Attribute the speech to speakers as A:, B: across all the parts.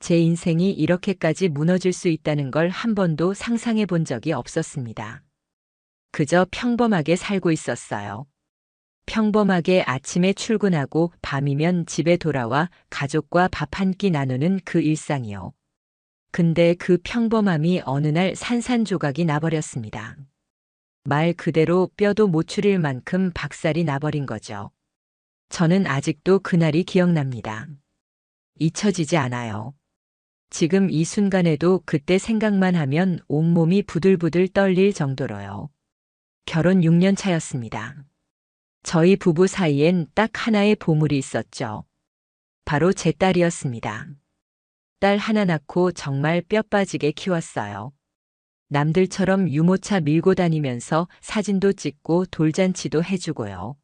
A: 제 인생이 이렇게까지 무너질 수 있다는 걸 한 번도 상상해 본 적이 없었습니다. 그저 평범하게 살고 있었어요. 평범하게 아침에 출근하고 밤이면 집에 돌아와 가족과 밥 한 끼 나누는 그 일상이요. 근데 그 평범함이 어느 날 산산조각이 나버렸습니다. 말 그대로 뼈도 못 추릴 만큼 박살이 나버린 거죠. 저는 아직도 그날이 기억납니다. 잊혀지지 않아요. 지금 이 순간에도 그때 생각만 하면 온몸이 부들부들 떨릴 정도로요. 결혼 6년 차였습니다. 저희 부부 사이엔 딱 하나의 보물이 있었죠. 바로 제 딸이었습니다. 딸 하나 낳고 정말 뼈 빠지게 키웠어요. 남들처럼 유모차 밀고 다니면서 사진도 찍고 돌잔치도 해주고요.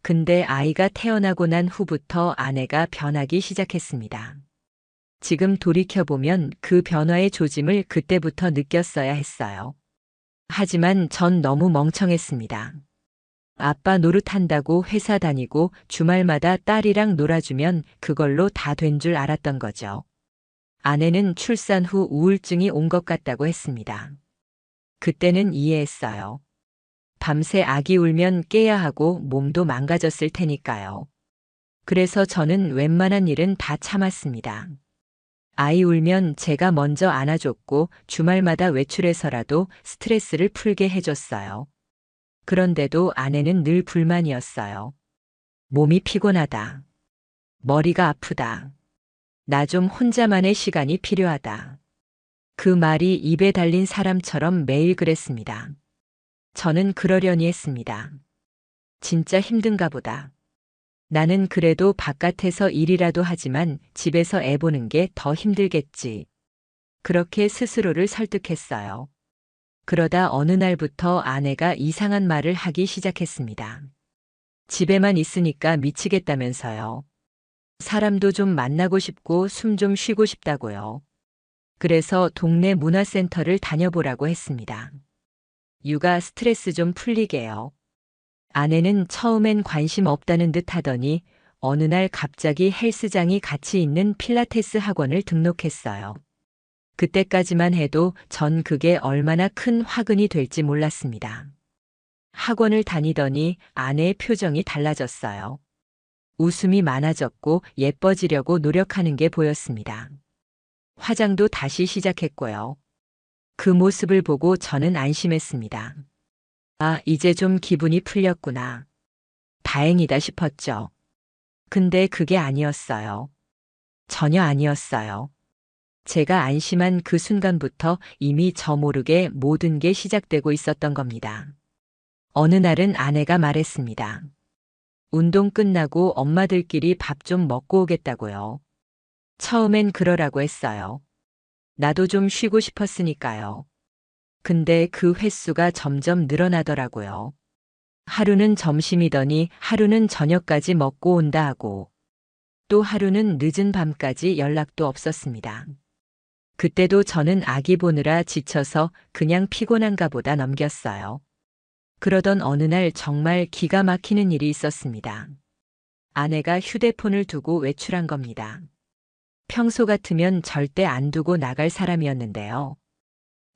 A: 근데 아이가 태어나고 난 후부터 아내가 변하기 시작했습니다. 지금 돌이켜보면 그 변화의 조짐을 그때부터 느꼈어야 했어요. 하지만 전 너무 멍청했습니다. 아빠 노릇한다고 회사 다니고 주말마다 딸이랑 놀아주면 그걸로 다 된 줄 알았던 거죠. 아내는 출산 후 우울증이 온 것 같다고 했습니다. 그때는 이해했어요. 밤새 아기 울면 깨야 하고 몸도 망가졌을 테니까요. 그래서 저는 웬만한 일은 다 참았습니다. 아이 울면 제가 먼저 안아줬고 주말마다 외출해서라도 스트레스를 풀게 해줬어요. 그런데도 아내는 늘 불만이었어요. 몸이 피곤하다. 머리가 아프다. 나 좀 혼자만의 시간이 필요하다. 그 말이 입에 달린 사람처럼 매일 그랬습니다. 저는 그러려니 했습니다. 진짜 힘든가 보다. 나는 그래도 바깥에서 일이라도 하지만 집에서 애 보는 게 더 힘들겠지. 그렇게 스스로를 설득했어요. 그러다 어느 날부터 아내가 이상한 말을 하기 시작했습니다. 집에만 있으니까 미치겠다면서요. 사람도 좀 만나고 싶고 숨 좀 쉬고 싶다고요. 그래서 동네 문화센터를 다녀보라고 했습니다. 육아 스트레스 좀 풀리게요. 아내는 처음엔 관심 없다는 듯 하더니 어느 날 갑자기 헬스장이 같이 있는 필라테스 학원을 등록했어요. 그때까지만 해도 전 그게 얼마나 큰 화근이 될지 몰랐습니다. 학원을 다니더니 아내의 표정이 달라졌어요. 웃음이 많아졌고 예뻐지려고 노력하는 게 보였습니다. 화장도 다시 시작했고요. 그 모습을 보고 저는 안심했습니다. 아, 이제 좀 기분이 풀렸구나. 다행이다 싶었죠. 근데 그게 아니었어요. 전혀 아니었어요. 제가 안심한 그 순간부터 이미 저 모르게 모든 게 시작되고 있었던 겁니다. 어느 날은 아내가 말했습니다. 운동 끝나고 엄마들끼리 밥 좀 먹고 오겠다고요. 처음엔 그러라고 했어요. 나도 좀 쉬고 싶었으니까요. 근데 그 횟수가 점점 늘어나더라고요. 하루는 점심이더니 하루는 저녁까지 먹고 온다 하고 또 하루는 늦은 밤까지 연락도 없었습니다. 그때도 저는 아기 보느라 지쳐서 그냥 피곤한가 보다 넘겼어요. 그러던 어느 날 정말 기가 막히는 일이 있었습니다. 아내가 휴대폰을 두고 외출한 겁니다. 평소 같으면 절대 안 두고 나갈 사람이었는데요.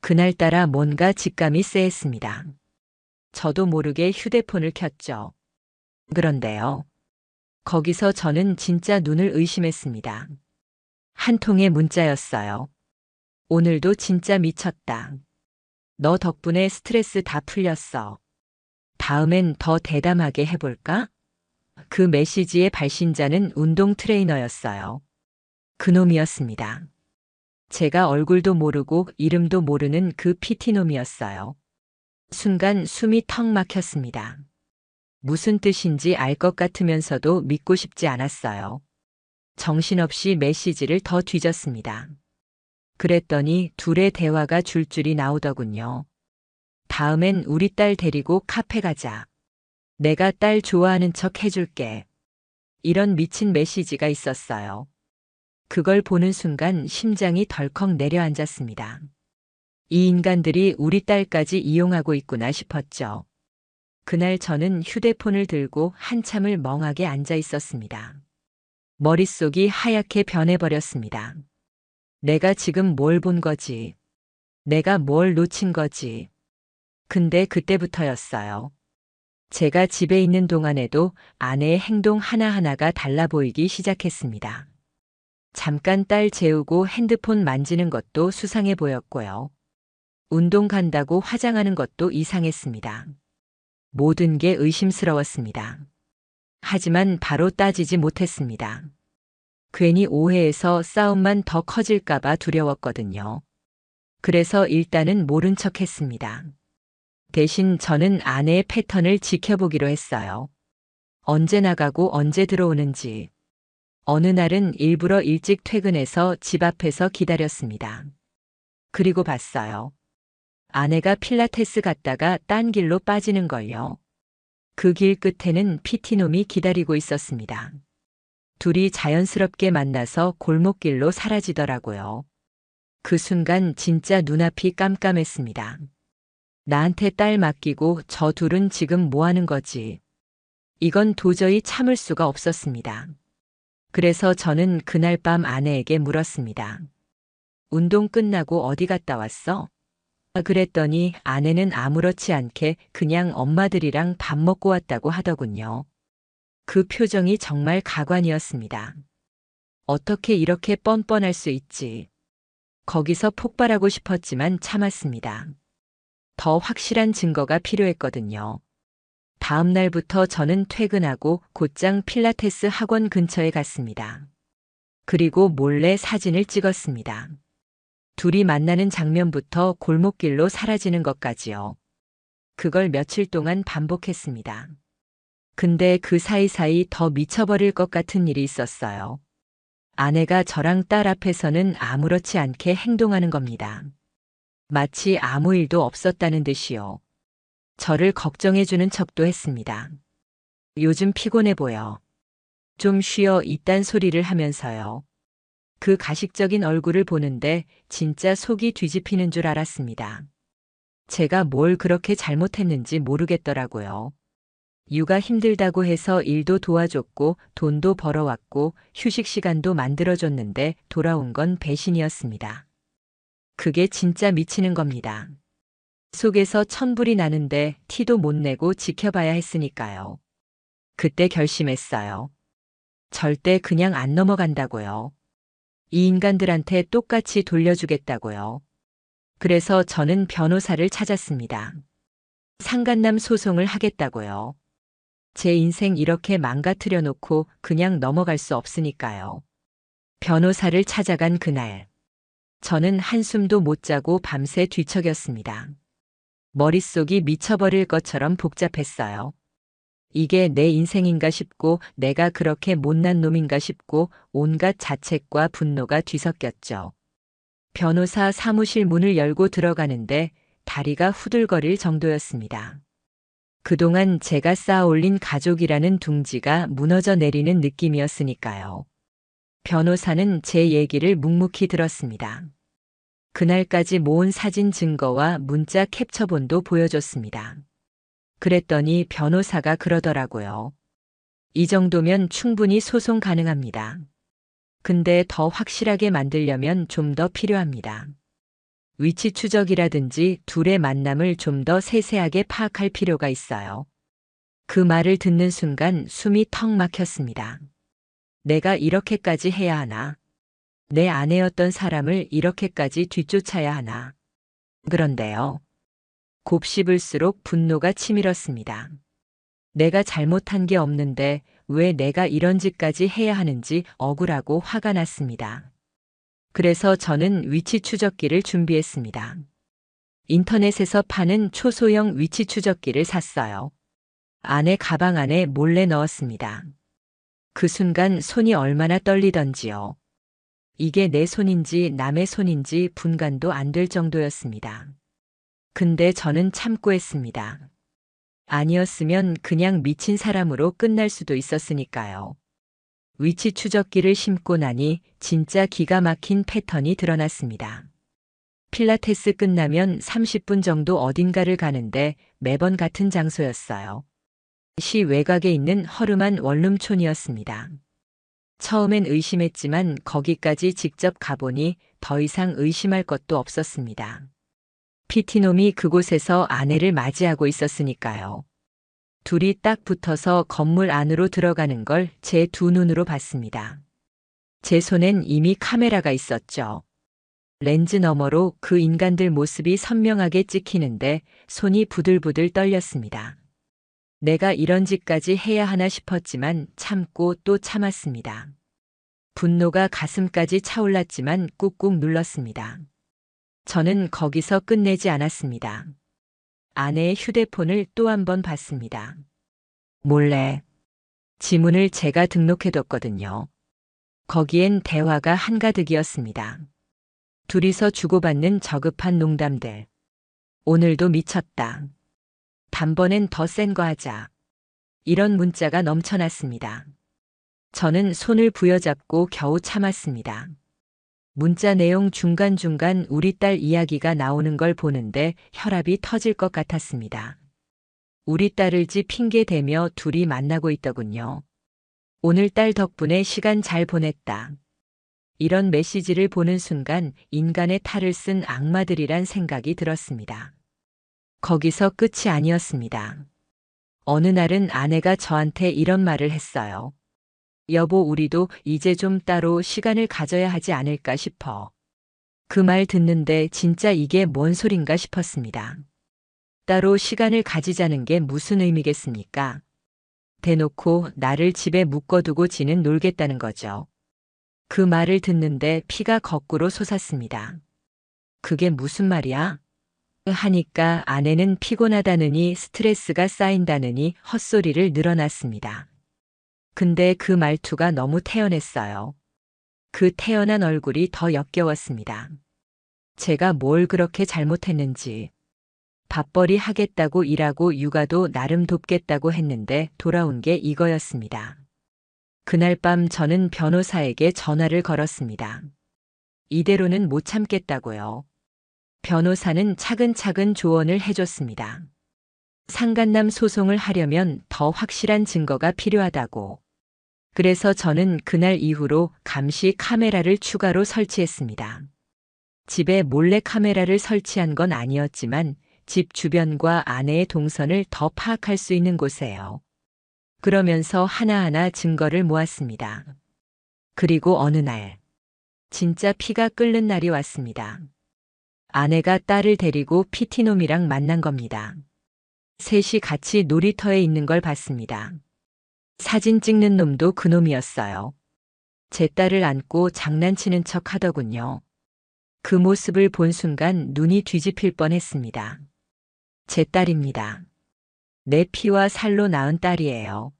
A: 그날따라 뭔가 직감이 쎄했습니다. 저도 모르게 휴대폰을 켰죠. 그런데요. 거기서 저는 진짜 눈을 의심했습니다. 한 통의 문자였어요. 오늘도 진짜 미쳤다. 너 덕분에 스트레스 다 풀렸어. 다음엔 더 대담하게 해볼까? 그 메시지의 발신자는 운동 트레이너였어요. 그놈이었습니다. 제가 얼굴도 모르고 이름도 모르는 그 PT놈이었어요. 순간 숨이 턱 막혔습니다. 무슨 뜻인지 알 것 같으면서도 믿고 싶지 않았어요. 정신없이 메시지를 더 뒤졌습니다. 그랬더니 둘의 대화가 줄줄이 나오더군요. 다음엔 우리 딸 데리고 카페 가자. 내가 딸 좋아하는 척 해줄게. 이런 미친 메시지가 있었어요. 그걸 보는 순간 심장이 덜컥 내려앉았습니다. 이 인간들이 우리 딸까지 이용하고 있구나 싶었죠. 그날 저는 휴대폰을 들고 한참을 멍하게 앉아 있었습니다. 머릿속이 하얗게 변해버렸습니다. 내가 지금 뭘 본 거지? 내가 뭘 놓친 거지? 근데 그때부터였어요. 제가 집에 있는 동안에도 아내의 행동 하나하나가 달라 보이기 시작했습니다. 잠깐 딸 재우고 핸드폰 만지는 것도 수상해 보였고요. 운동 간다고 화장하는 것도 이상했습니다. 모든 게 의심스러웠습니다. 하지만 바로 따지지 못했습니다. 괜히 오해해서 싸움만 더 커질까봐 두려웠거든요. 그래서 일단은 모른 척 했습니다. 대신 저는 아내의 패턴을 지켜보기로 했어요. 언제 나가고 언제 들어오는지. 어느 날은 일부러 일찍 퇴근해서 집 앞에서 기다렸습니다. 그리고 봤어요. 아내가 필라테스 갔다가 딴 길로 빠지는 걸요. 그 길 끝에는 PT놈이 기다리고 있었습니다. 둘이 자연스럽게 만나서 골목길로 사라지더라고요. 그 순간 진짜 눈앞이 깜깜했습니다. 나한테 딸 맡기고 저 둘은 지금 뭐 하는 거지? 이건 도저히 참을 수가 없었습니다. 그래서 저는 그날 밤 아내에게 물었습니다. 운동 끝나고 어디 갔다 왔어? 그랬더니 아내는 아무렇지 않게 그냥 엄마들이랑 밥 먹고 왔다고 하더군요. 그 표정이 정말 가관이었습니다. 어떻게 이렇게 뻔뻔할 수 있지? 거기서 폭발하고 싶었지만 참았습니다. 더 확실한 증거가 필요했거든요. 다음 날부터 저는 퇴근하고 곧장 필라테스 학원 근처에 갔습니다. 그리고 몰래 사진을 찍었습니다. 둘이 만나는 장면부터 골목길로 사라지는 것까지요. 그걸 며칠 동안 반복했습니다. 근데 그 사이사이 더 미쳐버릴 것 같은 일이 있었어요. 아내가 저랑 딸 앞에서는 아무렇지 않게 행동하는 겁니다. 마치 아무 일도 없었다는 듯이요. 저를 걱정해주는 척도 했습니다. 요즘 피곤해 보여. 좀 쉬어 이딴 소리를 하면서요. 그 가식적인 얼굴을 보는데 진짜 속이 뒤집히는 줄 알았습니다. 제가 뭘 그렇게 잘못했는지 모르겠더라고요. 육아 힘들다고 해서 일도 도와줬고 돈도 벌어왔고 휴식 시간도 만들어줬는데 돌아온 건 배신이었습니다. 그게 진짜 미치는 겁니다. 속에서 천불이 나는데 티도 못 내고 지켜봐야 했으니까요. 그때 결심했어요. 절대 그냥 안 넘어간다고요. 이 인간들한테 똑같이 돌려주겠다고요. 그래서 저는 변호사를 찾았습니다. 상간남 소송을 하겠다고요. 제 인생 이렇게 망가뜨려 놓고 그냥 넘어갈 수 없으니까요. 변호사를 찾아간 그날. 저는 한숨도 못 자고 밤새 뒤척였습니다. 머릿속이 미쳐버릴 것처럼 복잡했어요. 이게 내 인생인가 싶고 내가 그렇게 못난 놈인가 싶고 온갖 자책과 분노가 뒤섞였죠. 변호사 사무실 문을 열고 들어가는데 다리가 후들거릴 정도였습니다. 그동안 제가 쌓아올린 가족이라는 둥지가 무너져 내리는 느낌이었으니까요. 변호사는 제 얘기를 묵묵히 들었습니다. 그날까지 모은 사진 증거와 문자 캡처본도 보여줬습니다. 그랬더니 변호사가 그러더라고요. 이 정도면 충분히 소송 가능합니다. 근데 더 확실하게 만들려면 좀 더 필요합니다. 위치 추적이라든지 둘의 만남을 좀 더 세세하게 파악할 필요가 있어요. 그 말을 듣는 순간 숨이 턱 막혔습니다. 내가 이렇게까지 해야 하나? 내 아내였던 사람을 이렇게까지 뒤쫓아야 하나? 그런데요. 곱씹을수록 분노가 치밀었습니다. 내가 잘못한 게 없는데 왜 내가 이런 짓까지 해야 하는지 억울하고 화가 났습니다. 그래서 저는 위치 추적기를 준비했습니다. 인터넷에서 파는 초소형 위치 추적기를 샀어요. 아내 가방 안에 몰래 넣었습니다. 그 순간 손이 얼마나 떨리던지요. 이게 내 손인지 남의 손인지 분간도 안 될 정도였습니다. 근데 저는 참고 했습니다. 아니었으면 그냥 미친 사람으로 끝날 수도 있었으니까요. 위치 추적기를 심고 나니 진짜 기가 막힌 패턴이 드러났습니다. 필라테스 끝나면 30분 정도 어딘가를 가는데 매번 같은 장소였어요. 시 외곽에 있는 허름한 원룸촌이었습니다. 처음엔 의심했지만 거기까지 직접 가보니 더 이상 의심할 것도 없었습니다. 피티놈이 그곳에서 아내를 맞이하고 있었으니까요. 둘이 딱 붙어서 건물 안으로 들어가는 걸 제 두 눈으로 봤습니다. 제 손엔 이미 카메라가 있었죠. 렌즈 너머로 그 인간들 모습이 선명하게 찍히는데 손이 부들부들 떨렸습니다. 내가 이런 짓까지 해야 하나 싶었지만 참고 또 참았습니다. 분노가 가슴까지 차올랐지만 꾹꾹 눌렀습니다. 저는 거기서 끝내지 않았습니다. 아내의 휴대폰을 또 한 번 봤습니다. 몰래 지문을 제가 등록해뒀거든요. 거기엔 대화가 한가득이었습니다. 둘이서 주고받는 저급한 농담들. 오늘도 미쳤다. 단번엔 더 센 거 하자. 이런 문자가 넘쳐났습니다. 저는 손을 부여잡고 겨우 참았습니다. 문자 내용 중간중간 우리 딸 이야기가 나오는 걸 보는데 혈압이 터질 것 같았습니다. 우리 딸을 지 핑계 대며 둘이 만나고 있더군요. 오늘 딸 덕분에 시간 잘 보냈다. 이런 메시지를 보는 순간 인간의 탈을 쓴 악마들이란 생각이 들었습니다. 거기서 끝이 아니었습니다. 어느 날은 아내가 저한테 이런 말을 했어요. 여보, 우리도 이제 좀 따로 시간을 가져야 하지 않을까 싶어. 그 말 듣는데 진짜 이게 뭔 소린가 싶었습니다. 따로 시간을 가지자는 게 무슨 의미겠습니까? 대놓고 나를 집에 묶어두고 지는 놀겠다는 거죠. 그 말을 듣는데 피가 거꾸로 솟았습니다. 그게 무슨 말이야? 하니까 아내는 피곤하다느니 스트레스가 쌓인다느니 헛소리를 늘어놨습니다. 근데 그 말투가 너무 태연했어요. 그 태연한 얼굴이 더 역겨웠습니다. 제가 뭘 그렇게 잘못했는지. 밥벌이 하겠다고 일하고 육아도 나름 돕겠다고 했는데 돌아온 게 이거였습니다. 그날 밤 저는 변호사에게 전화를 걸었습니다. 이대로는 못 참겠다고요. 변호사는 차근차근 조언을 해줬습니다. 상간남 소송을 하려면 더 확실한 증거가 필요하다고. 그래서 저는 그날 이후로 감시 카메라를 추가로 설치했습니다. 집에 몰래 카메라를 설치한 건 아니었지만 집 주변과 아내의 동선을 더 파악할 수 있는 곳에요. 그러면서 하나하나 증거를 모았습니다. 그리고 어느 날, 진짜 피가 끓는 날이 왔습니다. 아내가 딸을 데리고 피티놈이랑 만난 겁니다. 셋이 같이 놀이터에 있는 걸 봤습니다. 사진 찍는 놈도 그 놈이었어요. 제 딸을 안고 장난치는 척 하더군요. 그 모습을 본 순간 눈이 뒤집힐 뻔했습니다. 제 딸입니다. 내 피와 살로 낳은 딸이에요.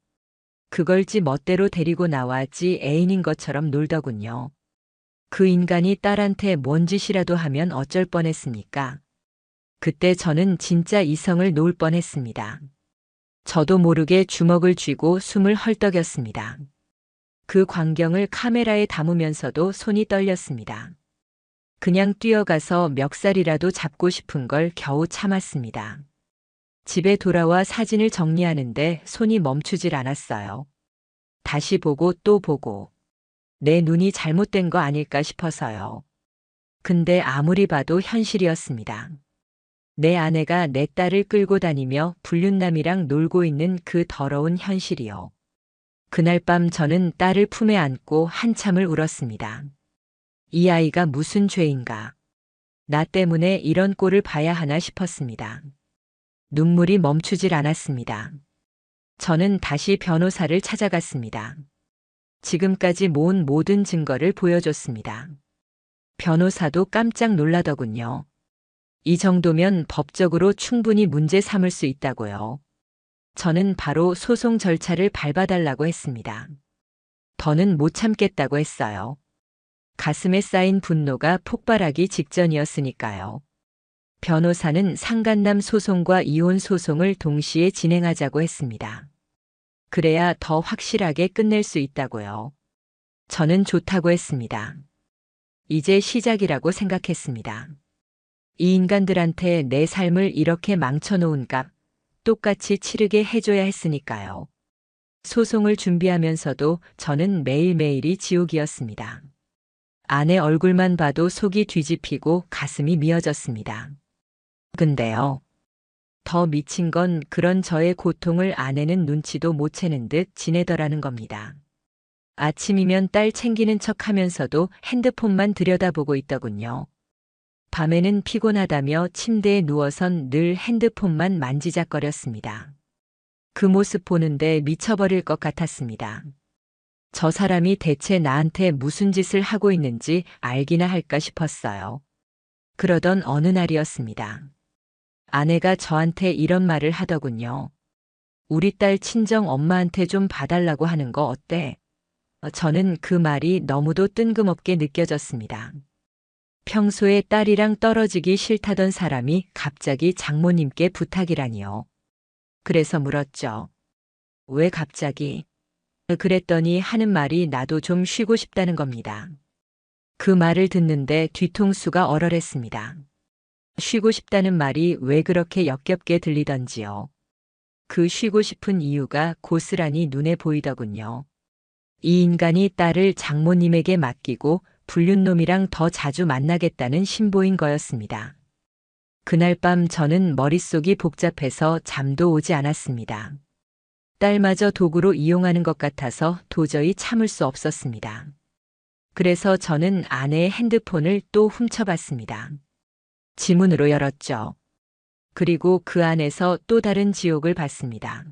A: 그걸 지 멋대로 데리고 나와지 애인인 것처럼 놀더군요. 그 인간이 딸한테 뭔 짓이라도 하면 어쩔 뻔했습니까? 그때 저는 진짜 이성을 놓을 뻔했습니다. 저도 모르게 주먹을 쥐고 숨을 헐떡였습니다. 그 광경을 카메라에 담으면서도 손이 떨렸습니다. 그냥 뛰어가서 멱살이라도 잡고 싶은 걸 겨우 참았습니다. 집에 돌아와 사진을 정리하는데 손이 멈추질 않았어요. 다시 보고 또 보고. 내 눈이 잘못된 거 아닐까 싶어서요. 근데 아무리 봐도 현실이었습니다. 내 아내가 내 딸을 끌고 다니며 불륜남이랑 놀고 있는 그 더러운 현실이요. 그날 밤 저는 딸을 품에 안고 한참을 울었습니다. 이 아이가 무슨 죄인가. 나 때문에 이런 꼴을 봐야 하나 싶었습니다. 눈물이 멈추질 않았습니다. 저는 다시 변호사를 찾아갔습니다. 지금까지 모은 모든 증거를 보여줬습니다. 변호사도 깜짝 놀라더군요. 이 정도면 법적으로 충분히 문제 삼을 수 있다고요. 저는 바로 소송 절차를 밟아달라고 했습니다. 더는 못 참겠다고 했어요. 가슴에 쌓인 분노가 폭발하기 직전이었으니까요. 변호사는 상간남 소송과 이혼 소송을 동시에 진행하자고 했습니다. 그래야 더 확실하게 끝낼 수 있다고요. 저는 좋다고 했습니다. 이제 시작이라고 생각했습니다. 이 인간들한테 내 삶을 이렇게 망쳐놓은 값 똑같이 치르게 해줘야 했으니까요. 소송을 준비하면서도 저는 매일매일이 지옥이었습니다. 아내 얼굴만 봐도 속이 뒤집히고 가슴이 미어졌습니다. 근데요. 더 미친 건 그런 저의 고통을 아내는 눈치도 못 채는 듯 지내더라는 겁니다. 아침이면 딸 챙기는 척 하면서도 핸드폰만 들여다보고 있더군요. 밤에는 피곤하다며 침대에 누워선 늘 핸드폰만 만지작거렸습니다. 그 모습 보는데 미쳐버릴 것 같았습니다. 저 사람이 대체 나한테 무슨 짓을 하고 있는지 알기나 할까 싶었어요. 그러던 어느 날이었습니다. 아내가 저한테 이런 말을 하더군요. 우리 딸 친정 엄마한테 좀 봐달라고 하는 거 어때? 저는 그 말이 너무도 뜬금없게 느껴졌습니다. 평소에 딸이랑 떨어지기 싫다던 사람이 갑자기 장모님께 부탁이라니요. 그래서 물었죠. 왜 갑자기? 그랬더니 하는 말이 나도 좀 쉬고 싶다는 겁니다. 그 말을 듣는데 뒤통수가 얼얼했습니다. 쉬고 싶다는 말이 왜 그렇게 역겹게 들리던지요. 그 쉬고 싶은 이유가 고스란히 눈에 보이더군요. 이 인간이 딸을 장모님에게 맡기고 불륜놈이랑 더 자주 만나겠다는 신보인 거였습니다. 그날 밤 저는 머릿속이 복잡해서 잠도 오지 않았습니다. 딸마저 도구로 이용하는 것 같아서 도저히 참을 수 없었습니다. 그래서 저는 아내의 핸드폰을 또 훔쳐봤습니다. 지문으로 열었죠. 그리고 그 안에서 또 다른 지옥을 봤습니다.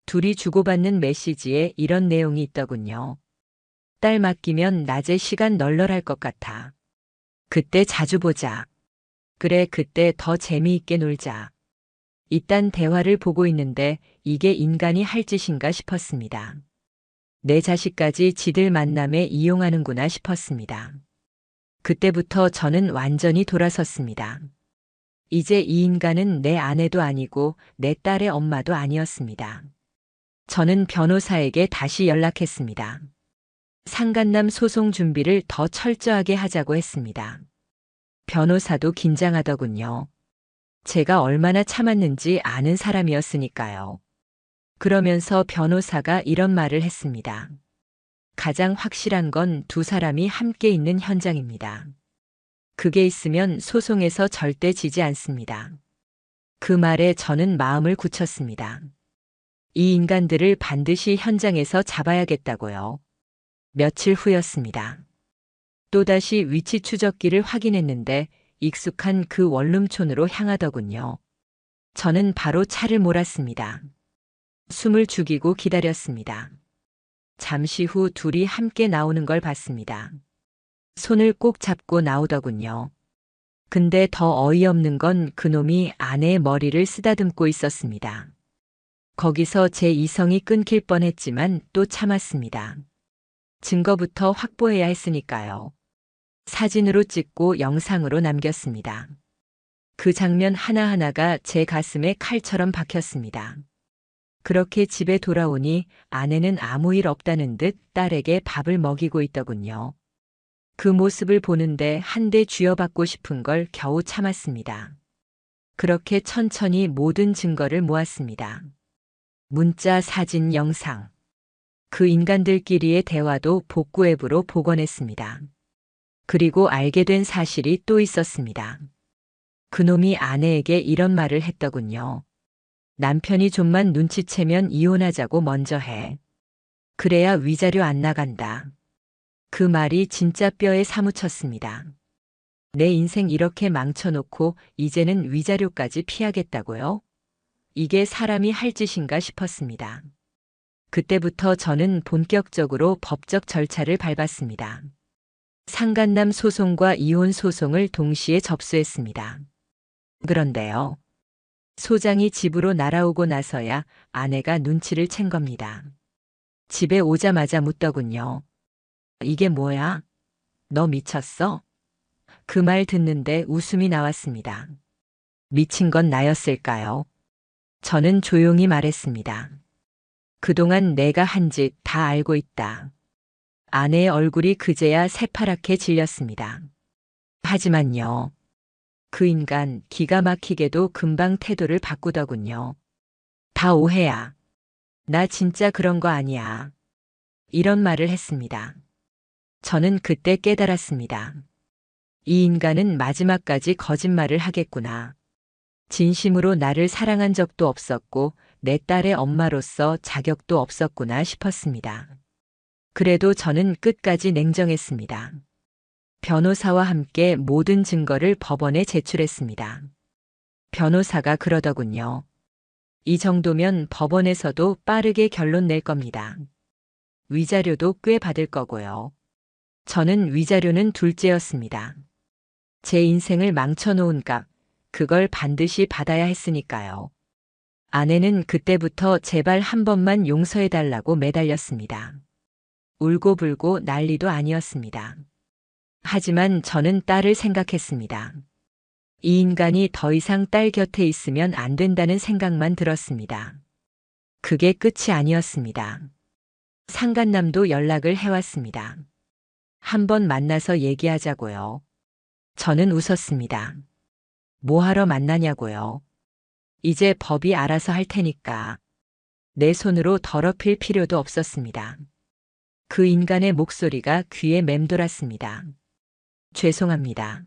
A: 둘이 주고받는 메시지에 이런 내용이 있더군요. 딸 맡기면 낮에 시간 널널할 것 같아. 그때 자주 보자. 그래, 그때 더 재미있게 놀자. 이딴 대화를 보고 있는데 이게 인간이 할 짓인가 싶었습니다. 내 자식까지 지들 만남에 이용하는구나 싶었습니다. 그때부터 저는 완전히 돌아섰습니다. 이제 이 인간은 내 아내도 아니고 내 딸의 엄마도 아니었습니다. 저는 변호사에게 다시 연락했습니다. 상간남 소송 준비를 더 철저하게 하자고 했습니다. 변호사도 긴장하더군요. 제가 얼마나 참았는지 아는 사람이었으니까요. 그러면서 변호사가 이런 말을 했습니다. 가장 확실한 건 두 사람이 함께 있는 현장입니다. 그게 있으면 소송에서 절대 지지 않습니다. 그 말에 저는 마음을 굳혔습니다. 이 인간들을 반드시 현장에서 잡아야겠다고요. 며칠 후였습니다. 또다시 위치 추적기를 확인했는데 익숙한 그 원룸촌으로 향하더군요. 저는 바로 차를 몰았습니다. 숨을 죽이고 기다렸습니다. 잠시 후 둘이 함께 나오는 걸 봤습니다. 손을 꼭 잡고 나오더군요. 근데 더 어이없는 건 그놈이 아내의 머리를 쓰다듬고 있었습니다. 거기서 제 이성이 끊길 뻔했지만 또 참았습니다. 증거부터 확보해야 했으니까요. 사진으로 찍고 영상으로 남겼습니다. 그 장면 하나하나가 제 가슴에 칼처럼 박혔습니다. 그렇게 집에 돌아오니 아내는 아무 일 없다는 듯 딸에게 밥을 먹이고 있더군요. 그 모습을 보는데 한 대 쥐어받고 싶은 걸 겨우 참았습니다. 그렇게 천천히 모든 증거를 모았습니다. 문자, 사진, 영상. 그 인간들끼리의 대화도 복구 앱으로 복원했습니다. 그리고 알게 된 사실이 또 있었습니다. 그놈이 아내에게 이런 말을 했더군요. 남편이 좀만 눈치채면 이혼하자고 먼저 해. 그래야 위자료 안 나간다. 그 말이 진짜 뼈에 사무쳤습니다. 내 인생 이렇게 망쳐놓고 이제는 위자료까지 피하겠다고요? 이게 사람이 할 짓인가 싶었습니다. 그때부터 저는 본격적으로 법적 절차를 밟았습니다. 상간남 소송과 이혼 소송을 동시에 접수했습니다. 그런데요. 소장이 집으로 날아오고 나서야 아내가 눈치를 챈 겁니다. 집에 오자마자 묻더군요. 이게 뭐야? 너 미쳤어? 그 말 듣는데 웃음이 나왔습니다. 미친 건 나였을까요? 저는 조용히 말했습니다. 그동안 내가 한 짓 다 알고 있다. 아내의 얼굴이 그제야 새파랗게 질렸습니다. 하지만요. 그 인간 기가 막히게도 금방 태도를 바꾸더군요. 다 오해야. 나 진짜 그런 거 아니야. 이런 말을 했습니다. 저는 그때 깨달았습니다. 이 인간은 마지막까지 거짓말을 하겠구나. 진심으로 나를 사랑한 적도 없었고 내 딸의 엄마로서 자격도 없었구나 싶었습니다. 그래도 저는 끝까지 냉정했습니다. 변호사와 함께 모든 증거를 법원에 제출했습니다. 변호사가 그러더군요. 이 정도면 법원에서도 빠르게 결론 낼 겁니다. 위자료도 꽤 받을 거고요. 저는 위자료는 둘째였습니다. 제 인생을 망쳐놓은 값, 그걸 반드시 받아야 했으니까요. 아내는 그때부터 제발 한 번만 용서해달라고 매달렸습니다. 울고불고 난리도 아니었습니다. 하지만 저는 딸을 생각했습니다. 이 인간이 더 이상 딸 곁에 있으면 안 된다는 생각만 들었습니다. 그게 끝이 아니었습니다. 상간남도 연락을 해왔습니다. 한번 만나서 얘기하자고요. 저는 웃었습니다. 뭐하러 만나냐고요. 이제 법이 알아서 할 테니까. 내 손으로 더럽힐 필요도 없었습니다. 그 인간의 목소리가 귀에 맴돌았습니다. 죄송합니다.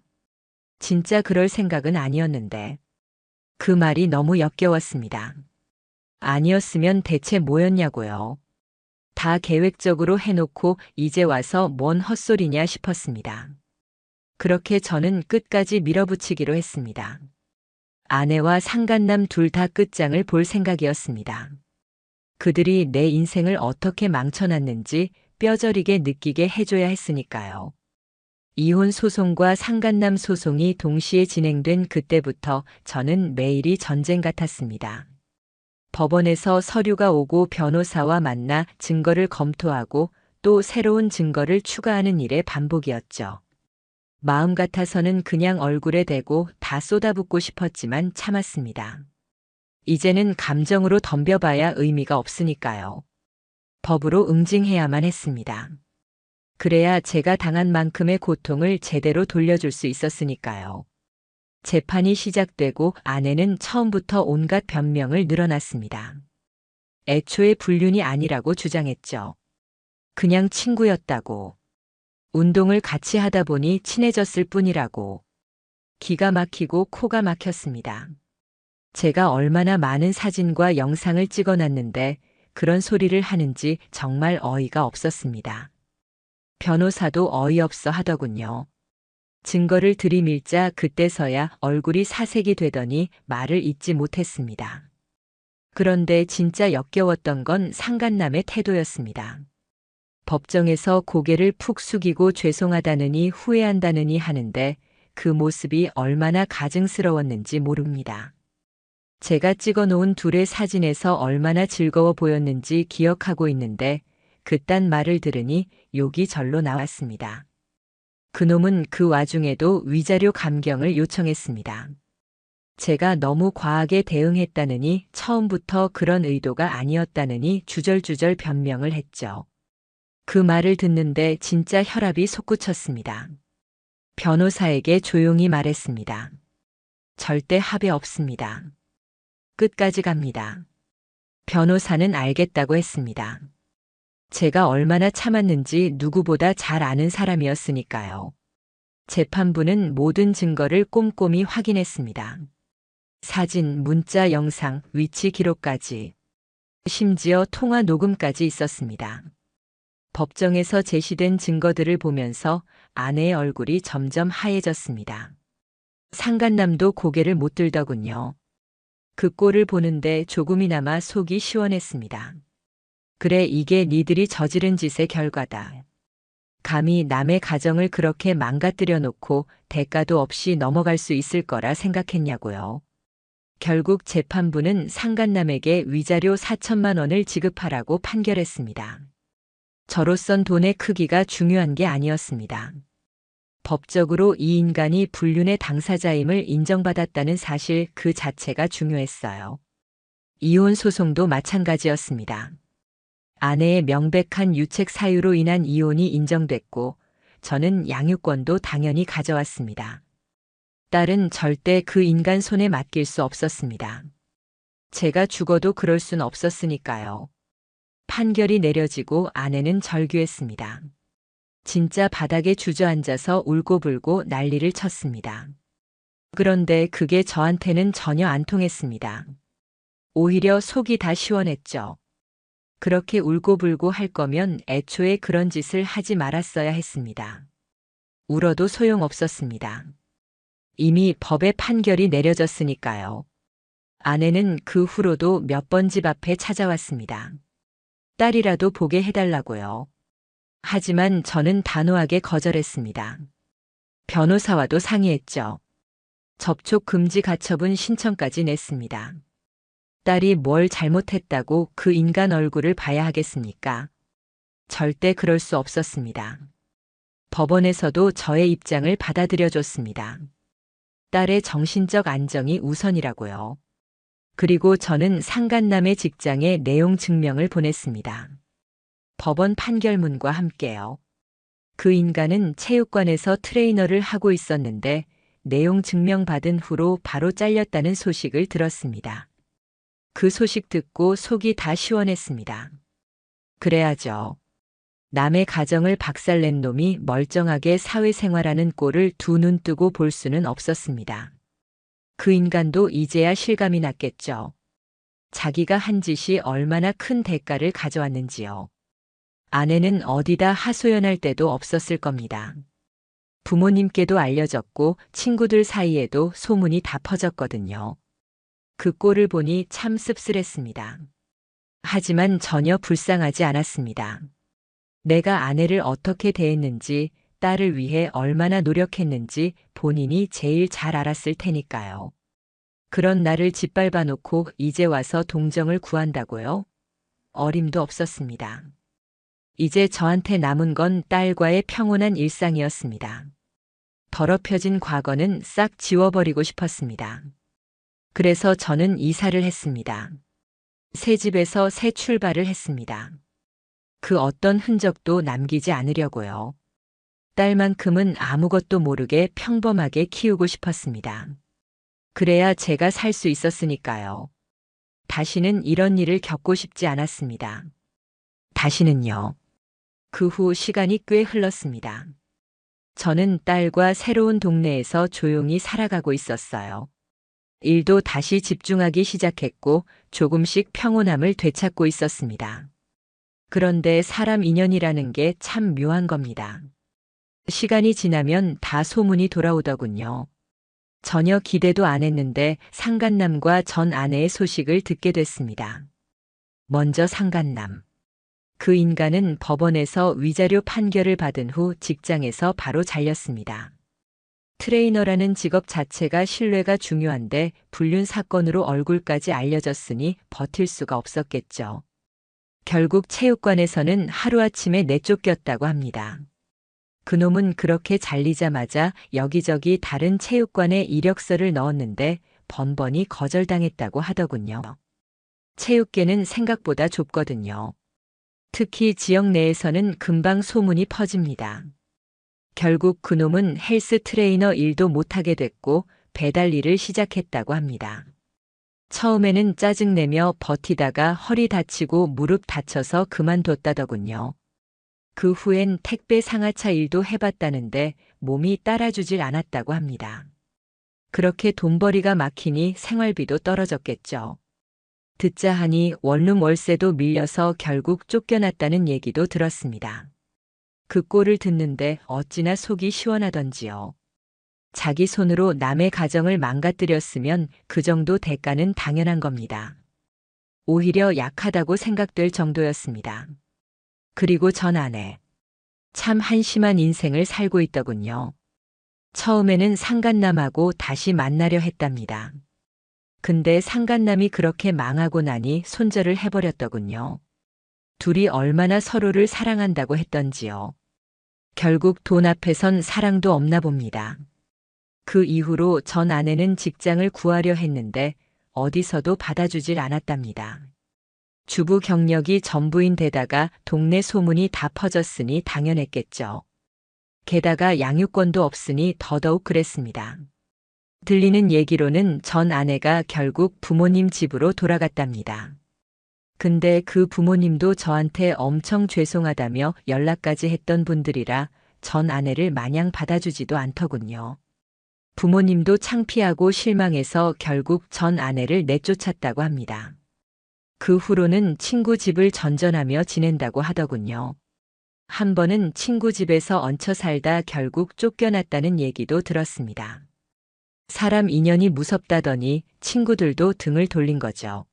A: 진짜 그럴 생각은 아니었는데. 그 말이 너무 역겨웠습니다. 아니었으면 대체 뭐였냐고요. 다 계획적으로 해놓고 이제 와서 뭔 헛소리냐 싶었습니다. 그렇게 저는 끝까지 밀어붙이기로 했습니다. 아내와 상간남 둘 다 끝장을 볼 생각이었습니다. 그들이 내 인생을 어떻게 망쳐놨는지 뼈저리게 느끼게 해줘야 했으니까요. 이혼 소송과 상간남 소송이 동시에 진행된 그때부터 저는 매일이 전쟁 같았습니다. 법원에서 서류가 오고 변호사와 만나 증거를 검토하고 또 새로운 증거를 추가하는 일의 반복이었죠. 마음 같아서는 그냥 얼굴에 대고 다 쏟아붓고 싶었지만 참았습니다. 이제는 감정으로 덤벼봐야 의미가 없으니까요. 법으로 응징해야만 했습니다. 그래야 제가 당한 만큼의 고통을 제대로 돌려줄 수 있었으니까요. 재판이 시작되고 아내는 처음부터 온갖 변명을 늘어놨습니다. 애초에 불륜이 아니라고 주장했죠. 그냥 친구였다고. 운동을 같이 하다 보니 친해졌을 뿐이라고. 기가 막히고 코가 막혔습니다. 제가 얼마나 많은 사진과 영상을 찍어놨는데 그런 소리를 하는지 정말 어이가 없었습니다. 변호사도 어이없어 하더군요. 증거를 들이밀자 그때서야 얼굴이 사색이 되더니 말을 잇지 못했습니다. 그런데 진짜 역겨웠던 건 상간남의 태도였습니다. 법정에서 고개를 푹 숙이고 죄송하다느니 후회한다느니 하는데 그 모습이 얼마나 가증스러웠는지 모릅니다. 제가 찍어놓은 둘의 사진에서 얼마나 즐거워 보였는지 기억하고 있는데 그딴 말을 들으니 욕이 절로 나왔습니다. 그놈은 그 와중에도 위자료 감경을 요청했습니다. 제가 너무 과하게 대응했다느니 처음부터 그런 의도가 아니었다느니 주절주절 변명을 했죠. 그 말을 듣는데 진짜 혈압이 솟구쳤습니다. 변호사에게 조용히 말했습니다. 절대 합의 없습니다. 끝까지 갑니다. 변호사는 알겠다고 했습니다. 제가 얼마나 참았는지 누구보다 잘 아는 사람이었으니까요. 재판부는 모든 증거를 꼼꼼히 확인했습니다. 사진, 문자, 영상, 위치 기록까지. 심지어 통화 녹음까지 있었습니다. 법정에서 제시된 증거들을 보면서 아내의 얼굴이 점점 하얘졌습니다. 상간남도 고개를 못 들더군요. 그 꼴을 보는데 조금이나마 속이 시원했습니다. 그래, 이게 니들이 저지른 짓의 결과다. 감히 남의 가정을 그렇게 망가뜨려 놓고 대가도 없이 넘어갈 수 있을 거라 생각했냐고요. 결국 재판부는 상간남에게 위자료 4천만 원을 지급하라고 판결했습니다. 저로선 돈의 크기가 중요한 게 아니었습니다. 법적으로 이 인간이 불륜의 당사자임을 인정받았다는 사실 그 자체가 중요했어요. 이혼 소송도 마찬가지였습니다. 아내의 명백한 유책 사유로 인한 이혼이 인정됐고 저는 양육권도 당연히 가져왔습니다. 딸은 절대 그 인간 손에 맡길 수 없었습니다. 제가 죽어도 그럴 순 없었으니까요. 판결이 내려지고 아내는 절규했습니다. 진짜 바닥에 주저앉아서 울고불고 난리를 쳤습니다. 그런데 그게 저한테는 전혀 안 통했습니다. 오히려 속이 다 시원했죠. 그렇게 울고불고 할 거면 애초에 그런 짓을 하지 말았어야 했습니다. 울어도 소용없었습니다. 이미 법의 판결이 내려졌으니까요. 아내는 그 후로도 몇 번 집 앞에 찾아왔습니다. 딸이라도 보게 해달라고요. 하지만 저는 단호하게 거절했습니다. 변호사와도 상의했죠. 접촉 금지 가처분 신청까지 냈습니다. 딸이 뭘 잘못했다고 그 인간 얼굴을 봐야 하겠습니까? 절대 그럴 수 없었습니다. 법원에서도 저의 입장을 받아들여줬습니다. 딸의 정신적 안정이 우선이라고요. 그리고 저는 상간남의 직장에 내용 증명을 보냈습니다. 법원 판결문과 함께요. 그 인간은 체육관에서 트레이너를 하고 있었는데 내용 증명 받은 후로 바로 잘렸다는 소식을 들었습니다. 그 소식 듣고 속이 다 시원했습니다. 그래야죠. 남의 가정을 박살낸 놈이 멀쩡하게 사회생활하는 꼴을 두 눈 뜨고 볼 수는 없었습니다. 그 인간도 이제야 실감이 났겠죠. 자기가 한 짓이 얼마나 큰 대가를 가져왔는지요. 아내는 어디다 하소연할 때도 없었을 겁니다. 부모님께도 알려졌고 친구들 사이에도 소문이 다 퍼졌거든요. 그 꼴을 보니 참 씁쓸했습니다. 하지만 전혀 불쌍하지 않았습니다. 내가 아내를 어떻게 대했는지, 딸을 위해 얼마나 노력했는지 본인이 제일 잘 알았을 테니까요. 그런 나를 짓밟아 놓고 이제 와서 동정을 구한다고요? 어림도 없었습니다. 이제 저한테 남은 건 딸과의 평온한 일상이었습니다. 더럽혀진 과거는 싹 지워버리고 싶었습니다. 그래서 저는 이사를 했습니다. 새 집에서 새 출발을 했습니다. 그 어떤 흔적도 남기지 않으려고요. 딸만큼은 아무것도 모르게 평범하게 키우고 싶었습니다. 그래야 제가 살 수 있었으니까요. 다시는 이런 일을 겪고 싶지 않았습니다. 다시는요. 그 후 시간이 꽤 흘렀습니다. 저는 딸과 새로운 동네에서 조용히 살아가고 있었어요. 일도 다시 집중하기 시작했고 조금씩 평온함을 되찾고 있었습니다. 그런데 사람 인연이라는 게 참 묘한 겁니다. 시간이 지나면 다 소문이 돌아오더군요. 전혀 기대도 안 했는데 상간남과 전 아내의 소식을 듣게 됐습니다. 먼저 상간남. 그 인간은 법원에서 위자료 판결을 받은 후 직장에서 바로 잘렸습니다. 트레이너라는 직업 자체가 신뢰가 중요한데 불륜 사건으로 얼굴까지 알려졌으니 버틸 수가 없었겠죠. 결국 체육관에서는 하루아침에 내쫓겼다고 합니다. 그놈은 그렇게 잘리자마자 여기저기 다른 체육관에 이력서를 넣었는데 번번이 거절당했다고 하더군요. 체육계는 생각보다 좁거든요. 특히 지역 내에서는 금방 소문이 퍼집니다. 결국 그놈은 헬스 트레이너 일도 못하게 됐고 배달 일을 시작했다고 합니다. 처음에는 짜증내며 버티다가 허리 다치고 무릎 다쳐서 그만뒀다더군요. 그 후엔 택배 상하차 일도 해봤다는데 몸이 따라주질 않았다고 합니다. 그렇게 돈벌이가 막히니 생활비도 떨어졌겠죠. 듣자 하니 원룸 월세도 밀려서 결국 쫓겨났다는 얘기도 들었습니다. 그 꼴을 듣는데 어찌나 속이 시원하던지요. 자기 손으로 남의 가정을 망가뜨렸으면 그 정도 대가는 당연한 겁니다. 오히려 약하다고 생각될 정도였습니다. 그리고 전 아내. 참 한심한 인생을 살고 있더군요. 처음에는 상간남하고 다시 만나려 했답니다. 근데 상간남이 그렇게 망하고 나니 손절을 해버렸더군요. 둘이 얼마나 서로를 사랑한다고 했던지요. 결국 돈 앞에선 사랑도 없나 봅니다. 그 이후로 전 아내는 직장을 구하려 했는데 어디서도 받아주질 않았답니다. 주부 경력이 전부인 데다가 동네 소문이 다 퍼졌으니 당연했겠죠. 게다가 양육권도 없으니 더더욱 그랬습니다. 들리는 얘기로는 전 아내가 결국 부모님 집으로 돌아갔답니다. 근데 그 부모님도 저한테 엄청 죄송하다며 연락까지 했던 분들이라 전 아내를 마냥 받아주지도 않더군요. 부모님도 창피하고 실망해서 결국 전 아내를 내쫓았다고 합니다. 그 후로는 친구 집을 전전하며 지낸다고 하더군요. 한 번은 친구 집에서 얹혀 살다 결국 쫓겨났다는 얘기도 들었습니다. 사람 인연이 무섭다더니 친구들도 등을 돌린 거죠.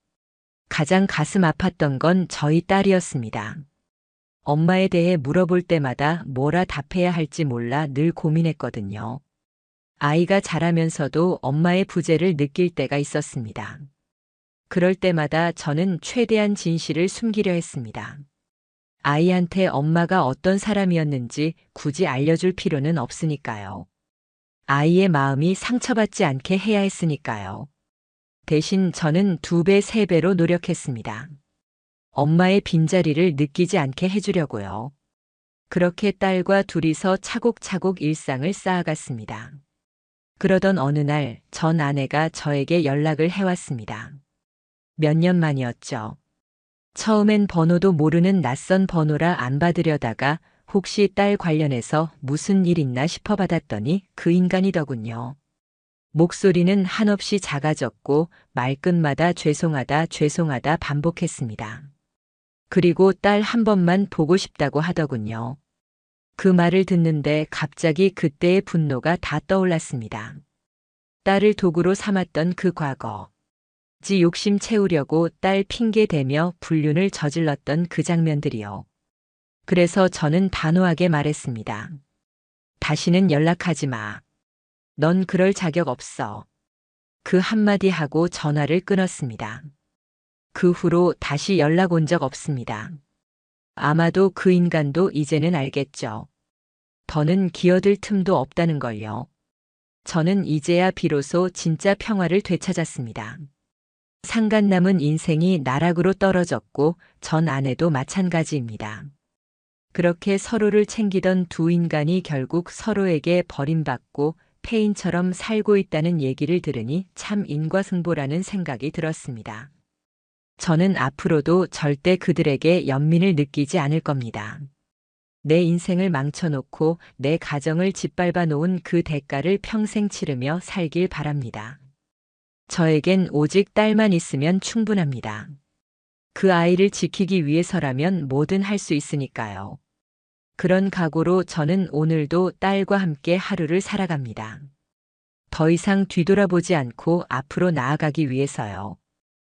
A: 가장 가슴 아팠던 건 저희 딸이었습니다. 엄마에 대해 물어볼 때마다 뭐라 답해야 할지 몰라 늘 고민했거든요. 아이가 자라면서도 엄마의 부재를 느낄 때가 있었습니다. 그럴 때마다 저는 최대한 진실을 숨기려 했습니다. 아이한테 엄마가 어떤 사람이었는지 굳이 알려줄 필요는 없으니까요. 아이의 마음이 상처받지 않게 해야 했으니까요. 대신 저는 2배, 3배로 노력했습니다. 엄마의 빈자리를 느끼지 않게 해주려고요. 그렇게 딸과 둘이서 차곡차곡 일상을 쌓아갔습니다. 그러던 어느 날 전 아내가 저에게 연락을 해왔습니다. 몇 년 만이었죠. 처음엔 번호도 모르는 낯선 번호라 안 받으려다가 혹시 딸 관련해서 무슨 일 있나 싶어 받았더니 그 인간이더군요. 목소리는 한없이 작아졌고 말끝마다 죄송하다 죄송하다 반복했습니다. 그리고 딸 한 번만 보고 싶다고 하더군요. 그 말을 듣는데 갑자기 그때의 분노가 다 떠올랐습니다. 딸을 도구로 삼았던 그 과거. 지 욕심 채우려고 딸 핑계 대며 불륜을 저질렀던 그 장면들이요. 그래서 저는 단호하게 말했습니다. 다시는 연락하지 마. 넌 그럴 자격 없어. 그 한마디 하고 전화를 끊었습니다. 그 후로 다시 연락 온 적 없습니다. 아마도 그 인간도 이제는 알겠죠. 더는 기어들 틈도 없다는 걸요. 저는 이제야 비로소 진짜 평화를 되찾았습니다. 상간 남은 인생이 나락으로 떨어졌고 전 아내도 마찬가지입니다. 그렇게 서로를 챙기던 두 인간이 결국 서로에게 버림받고 폐인처럼 살고 있다는 얘기를 들으니 참 인과승보라는 생각이 들었습니다. 저는 앞으로도 절대 그들에게 연민을 느끼지 않을 겁니다. 내 인생을 망쳐놓고 내 가정을 짓밟아 놓은 그 대가를 평생 치르며 살길 바랍니다. 저에겐 오직 딸만 있으면 충분합니다. 그 아이를 지키기 위해서라면 뭐든 할 수 있으니까요. 그런 각오로 저는 오늘도 딸과 함께 하루를 살아갑니다. 더 이상 뒤돌아보지 않고 앞으로 나아가기 위해서요.